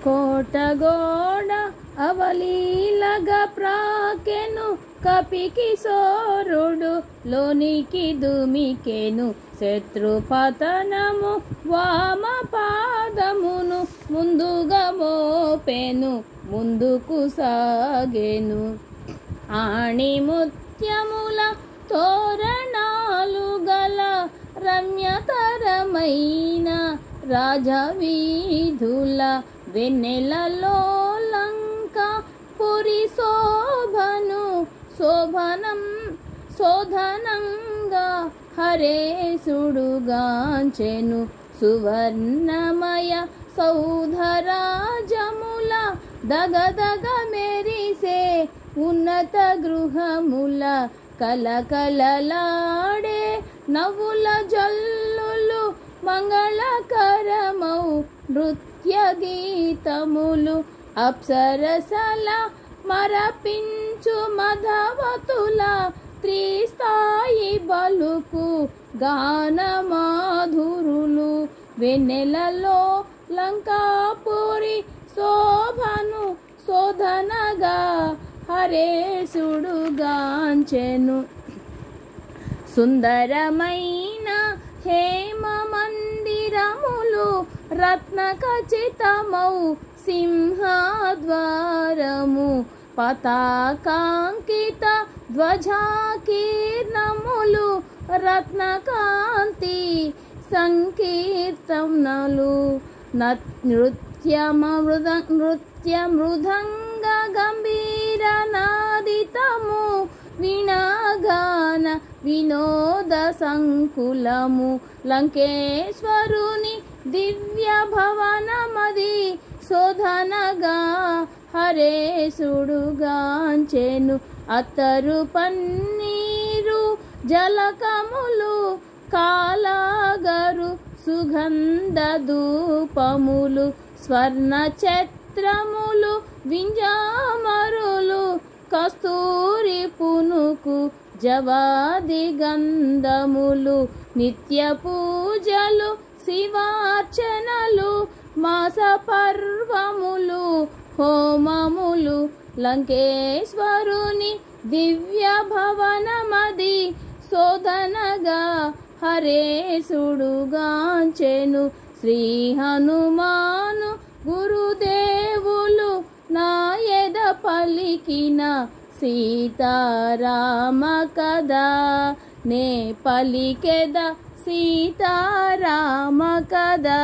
కోటగోడ అవలీలగా ప్రాకెను కపికిశోరుడు లోనికి దుమికెను శత్రుపతనము వామ పాదమును ముందుగా మోపెను ముందుకు సాగెను ఆణిముత్యముల తోరణాలు గల రమ్యతరమైన రాజవీధుల వెన్నెలలో లంక పురి శోధనంగా హరేశుడుగాంచెను సువర్ణమయ సౌధరాజముల దగదగ మెరిసే ఉన్నత గృహముల కలకలలాడే నవ్వుల జల్లులు మంగళకరమౌ నృత్య గీతములు అప్సరసల మరపించు మధవతుల త్రిస్థాయి బలుకు గానమాధురులు వెన్నెలలో లంకాపురి శోధనగా హరేశుడుగాంచెను సుందరమైన హేమ మందిరములు రత్న ఖచితమౌ సింహద్వారము పతాకాంకిత ధ్వజాకీర్ణములు రత్నకాంతి సంకీర్తనలు నృత్య మృదంగ గంభీర నాదితము వీణాగాన వినోద సంకులము లంకేశ్వరుని దివ్య భవనమది శోధనగా హరేశుడుగాంచెను అత్తరు పన్నీరు జలకములు కాలాగరు సుగంధ ధూపములు స్వర్ణ ఛత్రములు వింజామరులు కస్తూరి పునుకు జవాది గంధములు నిత్య పూజలు శివార్చనలు మాస పర్వములు హోమములు లంకేశ్వరుని దివ్య భవనమది శోధనగా హరేశుడుగాంచెను శ్రీ హనుమాను గురుదేవులు నాయద పలికిన సీతారామ కదా నే పలికెద సీతారామ కదా.